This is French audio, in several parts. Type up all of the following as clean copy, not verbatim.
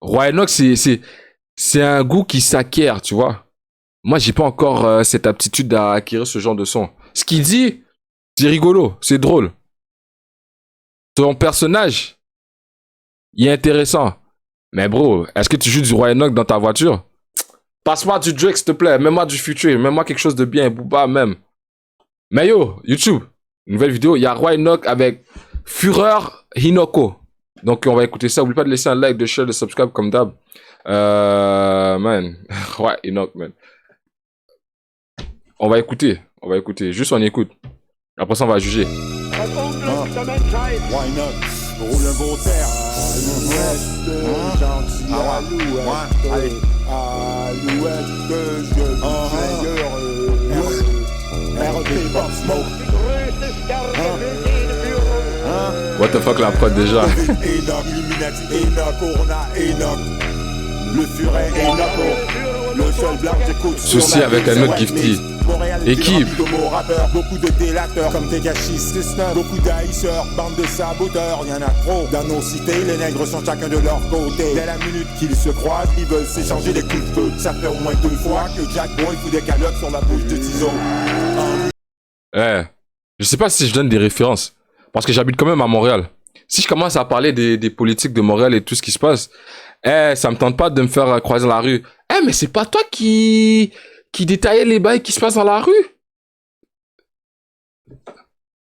Roy Enoch, c'est un goût qui s'acquiert, tu vois. Moi, j'ai pas encore cette aptitude à acquérir ce genre de son. Ce qu'il dit, c'est rigolo, c'est drôle. Ton personnage, il est intéressant. Mais bro, est-ce que tu joues du Roy Enoch dans ta voiture? Passe-moi du Drake, s'il te plaît. Mets-moi du Future. Mets-moi quelque chose de bien. Booba, même. Mais yo, YouTube, nouvelle vidéo. Il y a Roy Enoch avec Fureur Hinoko. Donc, on va écouter ça. N'oublie pas de laisser un like, de share, de subscribe comme d'hab. Man. Roy Enoch, man. On va écouter. Juste on écoute. Après ça, on va juger. Roy Enoch, roule un beau terre. Gentil alouette. Alouette que je RP Pop Smoke. What the fuck la prod déjà? Enoch, Illuminati, Enoch, Corona, Enoch. Le furet Enoch, le seul blanc j'écoute. Souci avec un autre Gifty. Équipe. Beaucoup de délateurs comme Tegashi System. Beaucoup d'haïsseurs, bande de saboteurs. Y'en a trop dans nos cités. Les nègres sont chacun de leur côté. Dès la minute qu'ils se croisent, ils veulent s'échanger des coups de feu. Ça fait au moins 2 fois que Jack Boy fout des calottes sur la bouche de Tizo. Je sais pas si je donne des références. Parce que j'habite quand même à Montréal. Si je commence à parler des politiques de Montréal et tout ce qui se passe, ça me tente pas de me faire croiser dans la rue. Mais c'est pas toi qui détaillait les bails qui se passent dans la rue?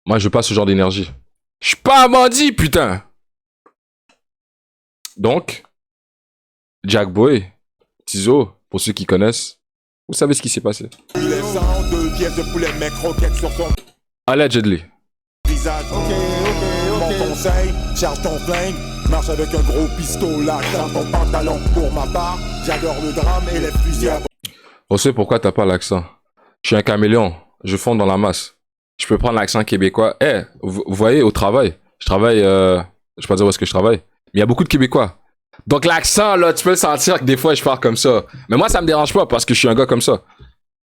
Moi, je veux pas ce genre d'énergie. Je suis pas un bandit, putain! Donc, Jack Boy, Tizo, pour ceux qui connaissent, vous savez ce qui s'est passé. Il est 102 pièces de poulet, mec, croquette sur son Allegedly. visage. Mon conseil, charge ton flingue, marche avec un gros pistolet dans ton pantalon. Pour ma part, j'adore le drame et les fusils à... On sait pourquoi t'as pas l'accent. Je suis un caméléon, je fonds dans la masse. Je peux prendre l'accent québécois. Vous voyez, au travail, je travaille, je vais pas dire où est-ce que je travaille, mais il y a beaucoup de Québécois. Donc l'accent, là, tu peux le sentir que des fois, je parle comme ça. Mais moi, ça me dérange pas parce que je suis un gars comme ça.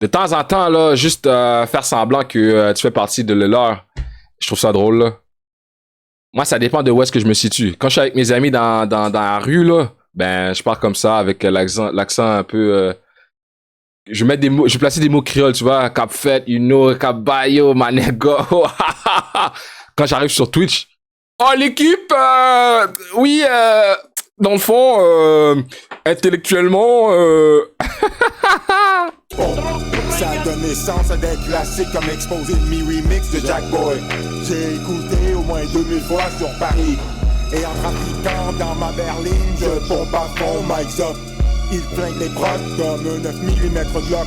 De temps en temps, là, juste faire semblant que tu fais partie de leur, je trouve ça drôle, là. Moi, ça dépend de où est-ce que je me situe. Quand je suis avec mes amis dans la rue, là, ben, je parle comme ça, avec l'accent un peu... je vais placer des mots créoles, tu vois, cap fait, you know, cap bayo, manego. Quand j'arrive sur Twitch, oh, l'équipe, oui, dans le fond, intellectuellement, Ça donne naissance à des classiques comme Exposé de mi-remix de Jack Boy. J'ai écouté au moins 2000 fois sur Paris. Et en trafiquant dans ma berline, je pompe à fond Mike's Up. Il flingue les prods comme un 9 mm Glock.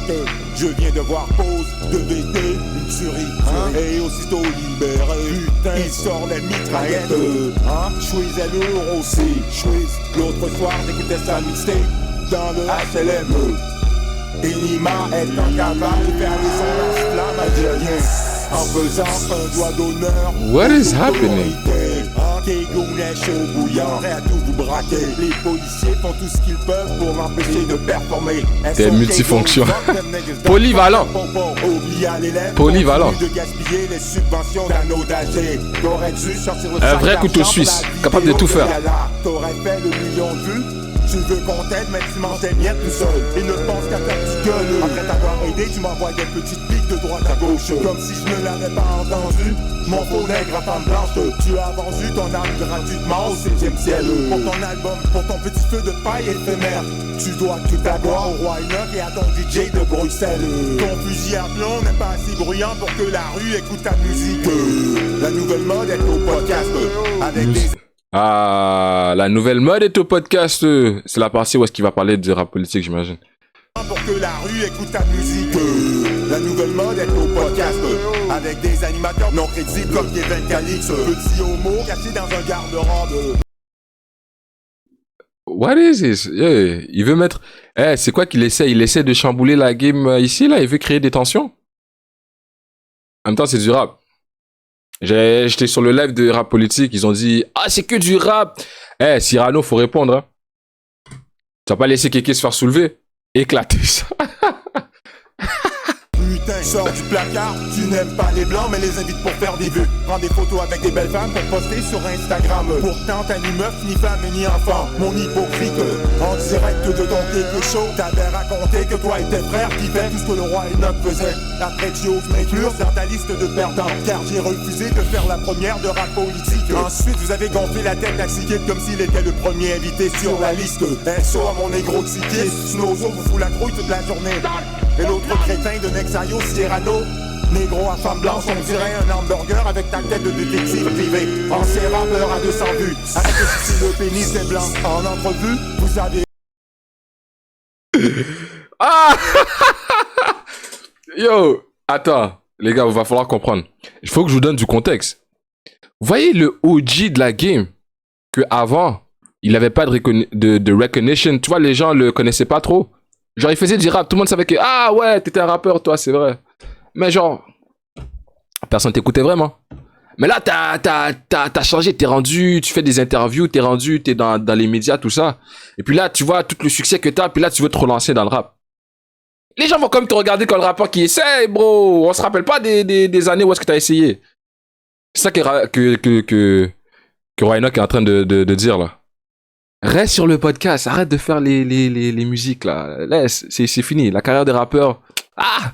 Je viens de voir pause de VT, une tuerie. Et aussitôt libéré, putain, il sort les mitraillettes. J'suisais lourd aussi. L'autre soir, j'écoutais sa mixtape dans le HLM. Et Nima est en cavale, faire les sons flamme algérien. En faisant un doigt d'honneur. What is happening? Kégounet chaud bouillant, prêt à tout vous braquer. Les policiers font tout ce qu'ils peuvent pour m'empêcher de performer. Des multifonctions. Polyvalent. Polyvalent. De gaspiller les subventions d'un audager. T'aurais dû sortir le un vrai couteau suisse, capable de tout faire. T'aurais fait le million de vues. Tu veux qu'on t'aide, mais tu manges des miettes tout seul. Et ne pense qu'à faire du gueule. Après t'avoir aidé, tu m'envoies des petites piques de droite à gauche. Comme si je ne l'avais pas entendu. Mon faux nègre à femme blanche. Tu as vendu ton âme gratuitement au 7e ciel. Pour ton album, pour ton petit feu de paille éphémère. Tu dois tout avoir au Roy Enoch et à ton DJ de Bruxelles. Ton fusil à plomb n'est pas assez bruyant pour que la rue écoute ta musique. La nouvelle mode est au podcast. Avec des... Ah, la nouvelle mode est au podcast. C'est la partie où est-ce qu'il va parler de rap politique, j'imagine. Pour que la rue écoute ta musique. La nouvelle mode est au podcast. Avec des animateurs non crédibles comme Kevin Calix. Petit homo caché dans un garde-robe. What is this? Yeah, il veut mettre... c'est quoi qu'il essaie? Il essaie de chambouler la game ici, là? Il veut créer des tensions? En même temps, c'est du rap. J'étais sur le live de rap politique, ils ont dit « Ah, c'est que du rap !» Cyrano, faut répondre, hein. Tu vas pas laisser quelqu'un se faire soulever? Éclater ça. Putain, Sors du placard, tu n'aimes pas les blancs mais les invites pour faire des vues. Prends des photos avec des belles femmes pour poster sur Instagram. Pourtant t'as ni meuf, ni femme, ni enfant. Mon hypocrite, en direct de ton quelque show, t'avais raconté que toi et tes frères kiffaient tout ce que le roi Enoch faisait. Après tu oses m'inclure dans ta liste de perdants, car j'ai refusé de faire la première de rap politique. Ensuite vous avez gonflé la tête à Sikid comme s'il était le premier invité sur la liste. SO à mon négro Sikid, Snozo vous fout la trouille toute la journée. Et l'autre crétin de Nexayo Sierrano, négro à femme blanche, on dirait un hamburger avec ta tête de détective privé. Ancien rappeur à 200 vues, avec le pénis des blancs. En entrevue, vous avez... Ah Yo, attends, les gars, il va falloir comprendre. Il faut que je vous donne du contexte. Vous voyez le OG de la game, que avant, il n'avait pas de recognition. Tu vois, les gens le connaissaient pas trop. Genre, il faisait du rap, tout le monde savait que, ah ouais, t'étais un rappeur, toi, c'est vrai. Mais genre, personne t'écoutait vraiment. Mais là, t'as changé, tu fais des interviews, t'es dans les médias, tout ça. Et puis là, tu vois tout le succès que t'as, puis là, tu veux te relancer dans le rap. Les gens vont comme te regarder comme le rappeur qui essaie, bro. On se rappelle pas des années où est-ce que t'as essayé. C'est ça que Roi Enoch est en train de dire, là. Reste sur le podcast, arrête de faire les musiques, là. Laisse, c'est fini. La carrière des rappeurs. Ah!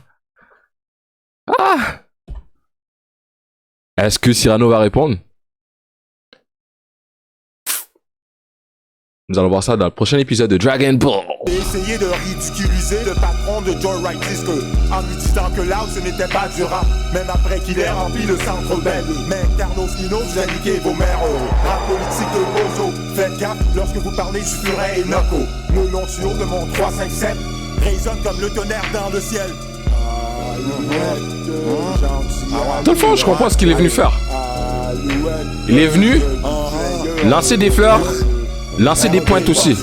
Est-ce que Cyrano va répondre? Nous allons voir ça dans le prochain épisode de Dragon Ball. J'ai essayé de ridiculiser le patron de Joyride Disque en lui disant que là ce n'était pas du rap, même après qu'il ait rempli le centre belle. Mais Carlos Mino, vous a niqué vos mères. Rap politique de Bozo, faites gaffe lorsque vous parlez du furet et Noco. Le long tuyau de mon 357 résonne comme le tonnerre dans le ciel. Dans le fond, je comprends ce qu'il est venu faire. Il est venu lancer des fleurs, lancer des pointes aussi.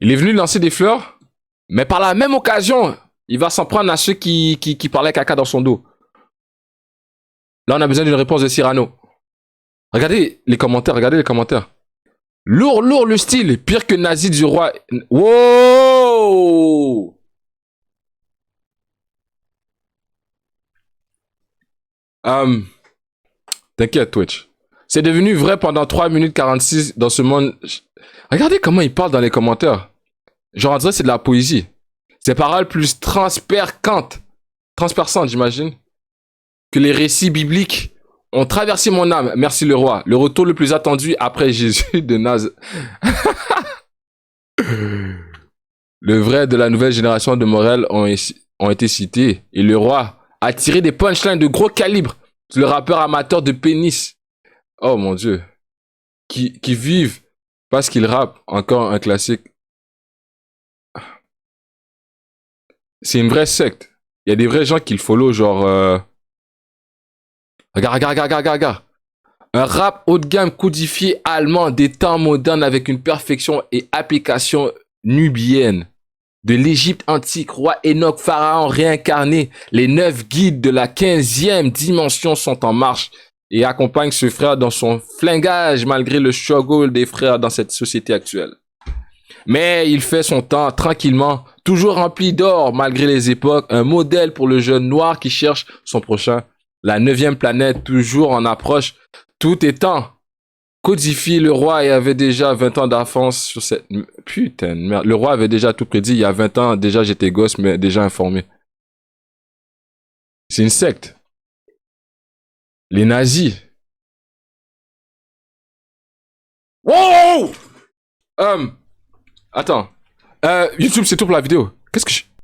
Il est venu lancer des fleurs, mais par la même occasion, il va s'en prendre à ceux qui parlaient caca dans son dos. Là, on a besoin d'une réponse de Cyrano. Regardez les commentaires, Lourd le style, pire que nazi du roi. Wow! T'inquiète, Twitch. C'est devenu vrai pendant 3 minutes 46 dans ce monde. Regardez comment il parle dans les commentaires. Genre, on dirait que c'est de la poésie. Ces paroles plus transperçantes, j'imagine, que les récits bibliques ont traversé mon âme. Merci le roi. Le retour le plus attendu après Jésus de Nazareth. Le vrai de la nouvelle génération de Morel ont été cités. Et le roi a tiré des punchlines de gros calibre. Le rappeur amateur de pénis. Oh mon Dieu. Qui vivent parce qu'il rappe. Encore un classique. C'est une vraie secte. Il y a des vrais gens qui le follow, genre... Regarde. Un rap haut de gamme codifié allemand des temps modernes avec une perfection et application nubienne. De l'Égypte antique, roi Enoch, pharaon réincarné, les 9 guides de la 15e dimension sont en marche et accompagnent ce frère dans son flingage malgré le struggle des frères dans cette société actuelle. Mais il fait son temps tranquillement, toujours rempli d'or malgré les époques, un modèle pour le jeune noir qui cherche son prochain. La 9e planète, toujours en approche, tout étant codifié. Le roi avait déjà 20 ans d'avance sur cette... Putain de merde. Le roi avait déjà tout prédit. Il y a 20 ans, déjà j'étais gosse, mais déjà informé. C'est une secte. Les nazis. Wow! Attends. YouTube, c'est tout pour la vidéo. Qu'est-ce que je...